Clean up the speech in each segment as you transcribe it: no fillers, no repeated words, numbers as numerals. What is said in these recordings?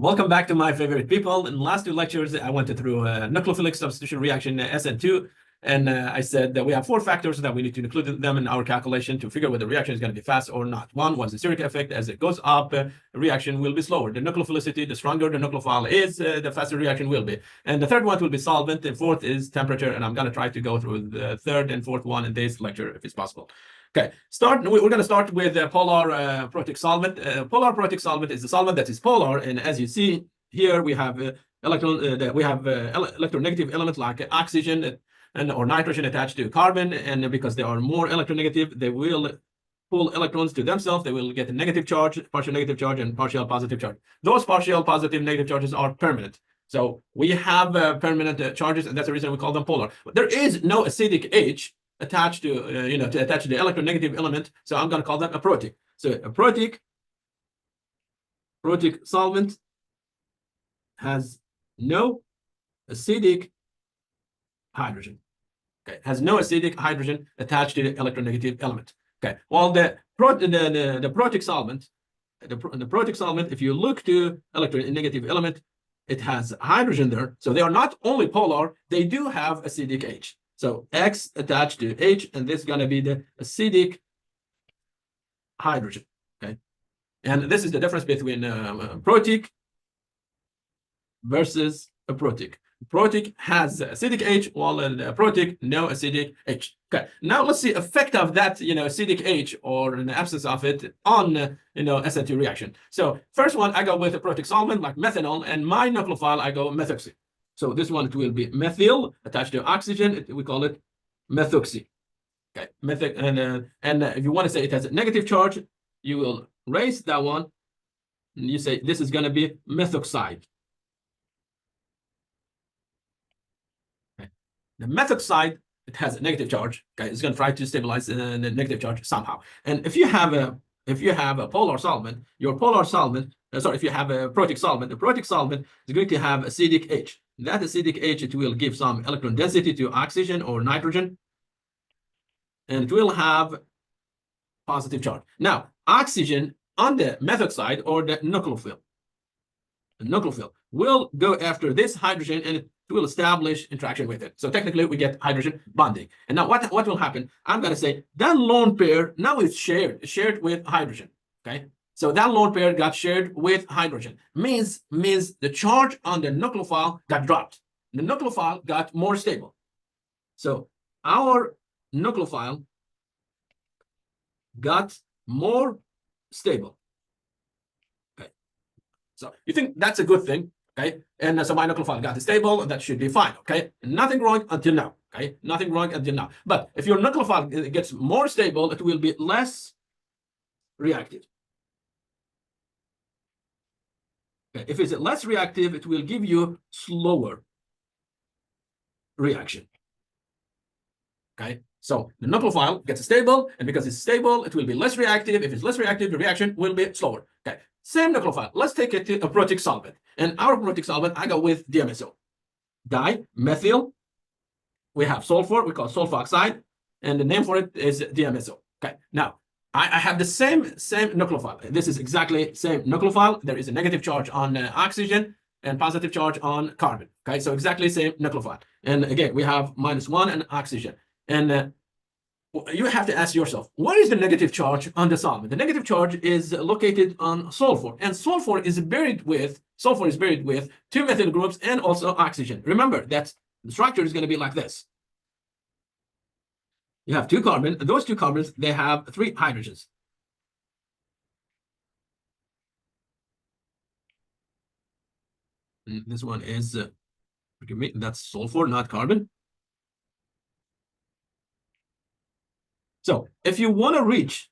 Welcome back to my favorite people. In the last two lectures, I went through nucleophilic substitution reaction SN2, and I said that we have four factors that we need to include them in our calculation to figure whether the reaction is going to be fast or not. One was the steric effect. As it goes up, reaction will be slower. The nucleophilicity, the stronger the nucleophile is, the faster reaction will be. And the third one will be solvent. The fourth is temperature, and I'm going to try to go through the third and fourth one in this lecture if it's possible. Okay, we're going to start with polar protic solvent. Polar protic solvent is the solvent that is polar, and as you see here, we have electronegative elements like oxygen or nitrogen attached to carbon, and because they are more electronegative, they will pull electrons to themselves. They will get a negative charge, partial negative charge, and partial positive charge. Those partial positive negative charges are permanent. So we have permanent charges, and that's the reason we call them polar. But there is no acidic H attached to to attach to the electronegative element, so I'm going to call them a protic. So a protic solvent has no acidic hydrogen. Okay, has no acidic hydrogen attached to the electronegative element. Okay, while the protic solvent, if you look to electronegative element, it has hydrogen there, so they are not only polar, they do have acidic H. So X attached to H, and this is going to be the acidic hydrogen. Okay, and this is the difference between protic versus a protic. Protic has acidic H, while a protic no acidic H. Okay, now let's see effect of that acidic H or an absence of it on SN2 reaction. So first one, I go with a protic solvent like methanol, and my nucleophile I go methoxy. So this one, it will be methyl attached to oxygen. We call it methoxy. Okay, and if you want to say it has a negative charge, you will raise that one, and you say this is going to be methoxide. Okay, the methoxide, it has a negative charge. Okay, it's going to try to stabilize the negative charge somehow. And if you have a polar solvent, your polar solvent, if you have a protic solvent, the protic solvent is going to have acidic H. That acidic H, it will give some electron density to oxygen or nitrogen, and it will have positive charge. Now, oxygen on the methoxide or the nucleophile will go after this hydrogen, and it will establish interaction with it. So technically, we get hydrogen bonding. And now what will happen? I'm going to say that lone pair now is shared with hydrogen. Okay. So that lone pair got shared with hydrogen. Means the charge on the nucleophile got dropped. The nucleophile got more stable. So our nucleophile got more stable. Okay. So you think that's a good thing, okay? And so my nucleophile got stable, and that should be fine, okay? Nothing wrong until now, okay? Nothing wrong until now. But if your nucleophile gets more stable, it will be less reactive. Okay. If it's less reactive, it will give you slower reaction. Okay, so the nucleophile gets stable, and because it's stable, it will be less reactive. If it's less reactive, the reaction will be slower. Okay, same nucleophile. Let's take it to a protic solvent. And our protic solvent, I go with DMSO. Dimethyl. We have sulfur, we call it sulfoxide, and the name for it is DMSO. Okay, now I have the same nucleophile. This is exactly same nucleophile. There is a negative charge on oxygen and positive charge on carbon. Okay, so exactly same nucleophile. And again, we have -1 and oxygen. And you have to ask yourself, what is the negative charge on the solvent? The negative charge is located on sulfur, and sulfur is buried with two methyl groups and also oxygen. Remember that the structure is going to be like this. You have two carbon. Those two carbons, they have three hydrogens. And this one is, forgive me, that's sulfur, not carbon. So if you want to reach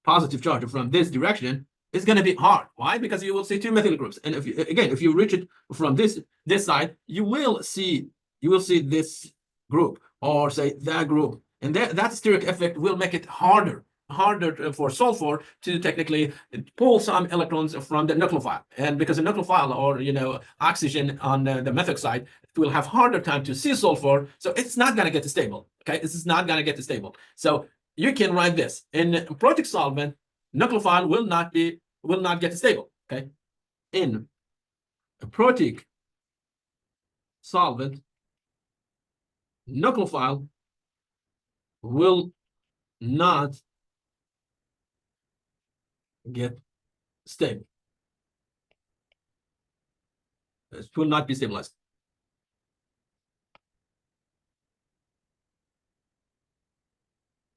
positive charge from this direction, it's going to be hard. Why? Because you will see two methyl groups. And if you reach it from this side, you will see this group, or say that group. And that steric effect will make it harder for sulfur to technically pull some electrons from the nucleophile. And because the nucleophile, or oxygen on the methoxide, it will have harder time to see sulfur, so it's not going to get stable. Okay, this is not going to get stable. So you can write this in protic solvent, nucleophile will not get stable. Okay, in a protic solvent nucleophile will not get stable. It will not be stabilized.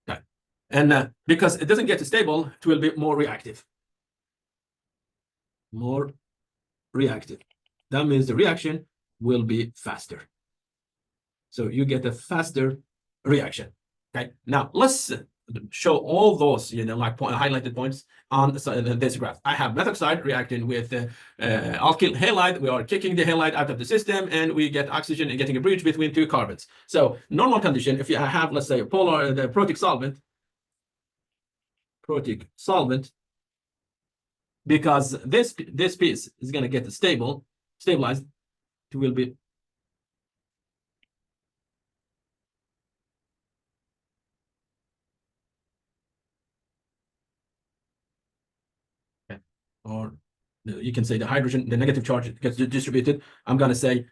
Okay. And because it doesn't get stable, it will be more reactive. More reactive. That means the reaction will be faster. So you get a faster reaction. Okay. Now let's show all those, like highlighted points on this graph. I have methoxide reacting with alkyl halide. We are kicking the halide out of the system, and we get oxygen and getting a bridge between two carbons. So normal condition, if you have, let's say, the protic solvent, because this piece is going to get stabilized, it will be or you can say the hydrogen, the negative charge gets distributed. I'm going to say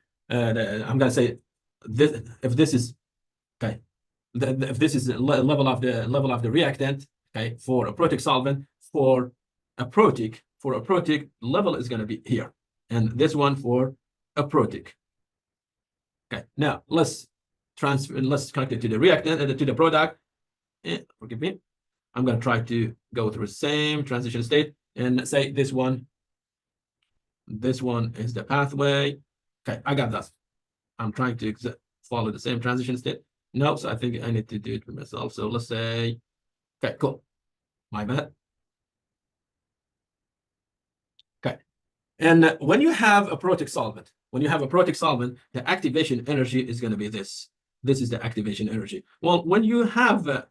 this, if this is okay, if this is the level of the reactant, okay, for a protic solvent, for a protic level is going to be here, and this one for a protic. Okay, now let's connect it to the reactant and to the product. Forgive me. I'm going to try to go through the same transition state and say this one is the pathway. Okay, I got that. I'm trying to follow the same transition state. No, so I think I need to do it for myself. So let's say, okay, cool. My bad. Okay. And when you have a protic solvent, the activation energy is going to be this. This is the activation energy. Well, when you have a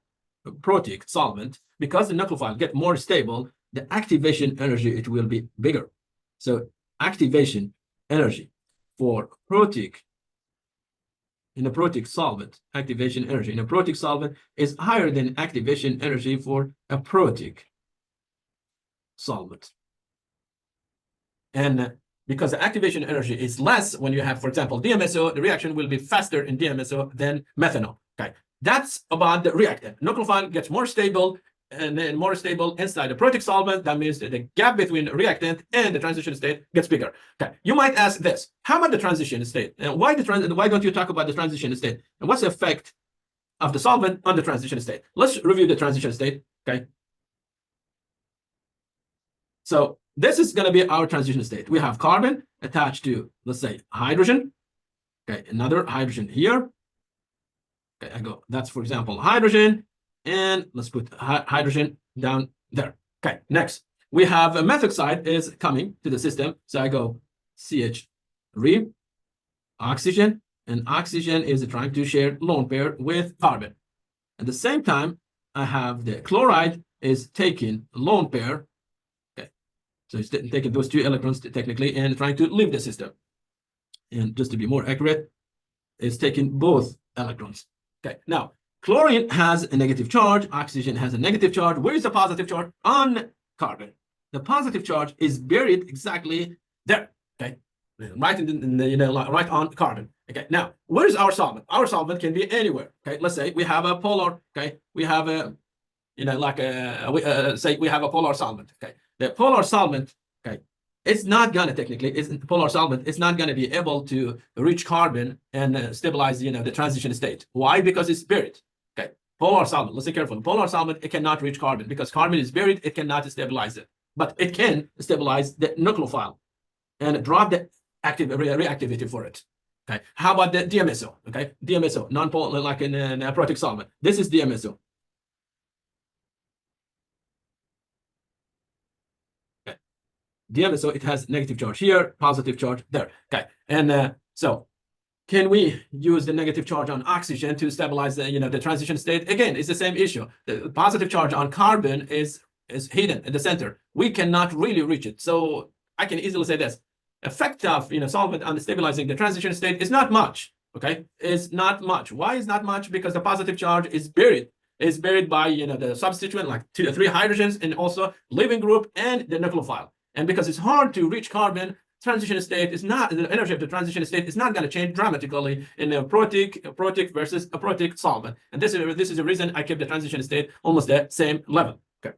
protic solvent, because the nucleophile get more stable, the activation energy, it will be bigger. So activation energy for protic in a protic solvent, activation energy in a protic solvent is higher than activation energy for a protic solvent. And because the activation energy is less when you have, for example, DMSO, the reaction will be faster in DMSO than methanol. Okay, that's about the reactant. Nucleophile gets more stable, and then more stable inside the protic solvent. That means that the gap between the reactant and the transition state gets bigger. Okay, you might ask this: how about the transition state? And why don't you talk about the transition state? And what's the effect of the solvent on the transition state? Let's review the transition state. Okay, so this is going to be our transition state. We have carbon attached to, let's say, hydrogen. Okay, another hydrogen here. Okay, I go. That's, for example, hydrogen. And let's put hydrogen down there. Okay, next we have a methoxide is coming to the system. So I go CH3, oxygen, and oxygen is trying to share lone pair with carbon. At the same time, I have the chloride is taking lone pair. Okay, so it's taking those two electrons technically and trying to leave the system. And just to be more accurate, it's taking both electrons. Okay, now chlorine has a negative charge, oxygen has a negative charge. Where is the positive charge? On carbon. The positive charge is buried exactly there. Okay, right right on carbon. Okay, now where is our solvent? Our solvent can be anywhere. Okay, let's say we have a polar. Okay, we have a say we have a polar solvent. Okay, the polar solvent. Okay, it's not gonna polar solvent. It's not gonna be able to reach carbon and stabilize the transition state. Why? Because it's buried. Okay, polar solvent. Listen carefully. Polar solvent, it cannot reach carbon because carbon is buried. It cannot stabilize it, but it can stabilize the nucleophile and drop the reactivity for it. Okay, how about the DMSO? Okay, DMSO, non-polar, like in a protic solvent. This is DMSO. Okay, DMSO, it has negative charge here, positive charge there. Okay, and so can we use the negative charge on oxygen to stabilize the transition state? Again, it's the same issue. The positive charge on carbon is hidden at the center. We cannot really reach it. So I can easily say this: effect of solvent on stabilizing the transition state is not much. Okay, it's not much. Why is not much? Because the positive charge is buried. It's buried by the substituent, like 2 or 3 hydrogens, and also leaving group and the nucleophile. And because it's hard to reach carbon, transition state is not, the energy of the transition state is not going to change dramatically in a protic versus a protic solvent. And this is the reason I kept the transition state almost the same level. Okay.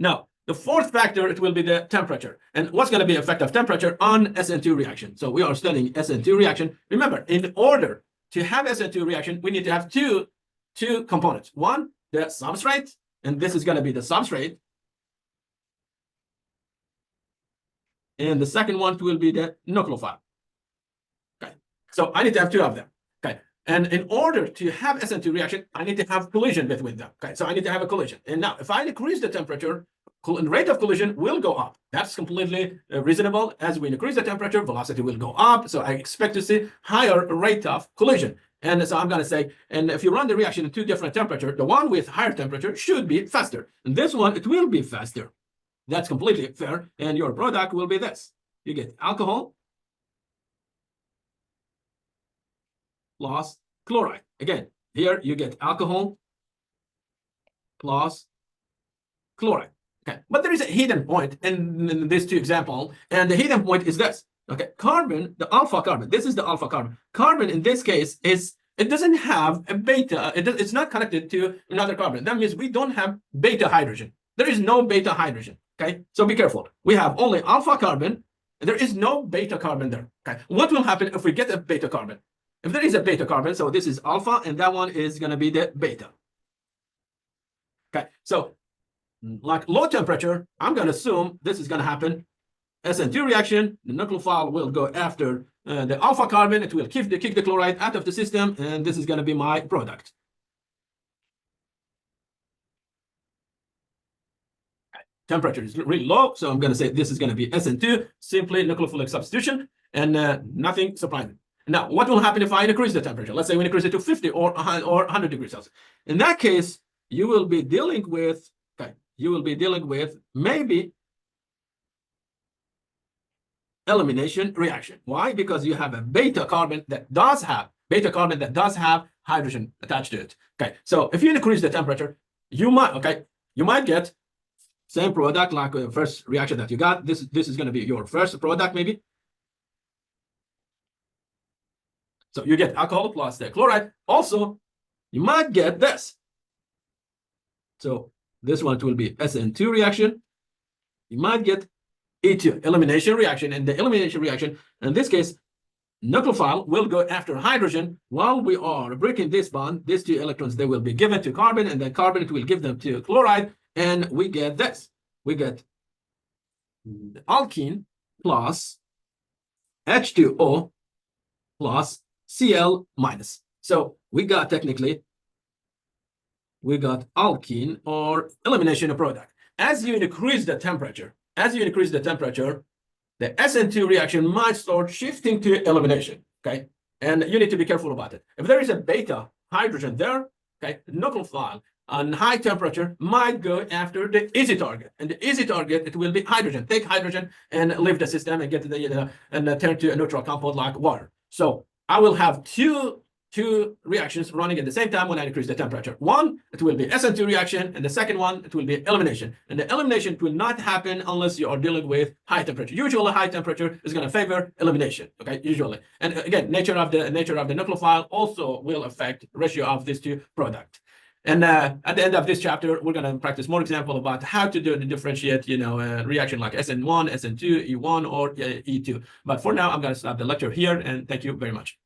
Now, the fourth factor, it will be the temperature. And what's going to be the effect of temperature on SN2 reaction? So we are studying SN2 reaction. Remember, in order to have SN2 reaction, we need to have two components. One, the substrate, and this is going to be the substrate. And the second one will be the nucleophile. Okay, so I need to have two of them. Okay, and in order to have SN2 reaction, I need to have collision between them. Okay, so I need to have a collision. And now, if I decrease the temperature, rate of collision will go up. That's completely reasonable. As we increase the temperature, velocity will go up. So I expect to see higher rate of collision. And so I'm going to say, and if you run the reaction at two different temperatures, the one with higher temperature should be faster. And this one, it will be faster. That's completely fair. And your product will be this. You get alcohol plus chloride. Again, here you get alcohol plus chloride. Okay, but there is a hidden point in these two examples, and the hidden point is this. Okay, carbon, the alpha carbon, this is the alpha carbon. Carbon in this case it doesn't have a beta, it's not connected to another carbon. That means we don't have beta hydrogen. There is no beta hydrogen. Okay, so be careful. We have only alpha carbon, and there is no beta carbon there. Okay, what will happen if we get a beta carbon? If there is a beta carbon, so this is alpha, and that one is going to be the beta. Okay, so like low temperature, I'm going to assume this is going to happen. SN2 reaction, the nucleophile will go after the alpha carbon. It will kick the chloride out of the system, and this is going to be my product. Temperature is really low, so I'm going to say this is going to be SN2, simply nucleophilic substitution, and nothing surprising. Now, what will happen if I increase the temperature? Let's say we increase it to 50 or 100 degrees Celsius. In that case, you will be dealing with maybe elimination reaction. Why? Because you have a beta carbon that does have hydrogen attached to it. Okay, so if you increase the temperature, you might get same product like the first reaction that you got. This is going to be your first product maybe. So you get alcohol plus the chloride. Also, you might get this. So this one will be SN2 reaction. You might get E2, elimination reaction. And the elimination reaction, in this case, nucleophile will go after hydrogen. While we are breaking this bond, these two electrons, they will be given to carbon, and then carbon, it will give them to chloride. And we get this. We get alkene plus H2O plus Cl minus. So we got alkene or elimination product. As you increase the temperature, the SN2 reaction might start shifting to elimination. Okay, and you need to be careful about it. If there is a beta hydrogen there, okay, nucleophile on high temperature might go after the easy target, and the easy target, it will be hydrogen. Take hydrogen and leave the system and get to the and turn to a neutral compound like water. So I will have two reactions running at the same time when I increase the temperature. One, it will be SN2 reaction, and the second one, it will be elimination. And the elimination will not happen unless you are dealing with high temperature. Usually, high temperature is going to favor elimination. Okay, usually. And again, nature of the nucleophile also will affect ratio of these two products. And at the end of this chapter, we're going to practice more example about how to differentiate, reaction like SN1, SN2, E1, or E2. But for now, I'm going to stop the lecture here, and thank you very much.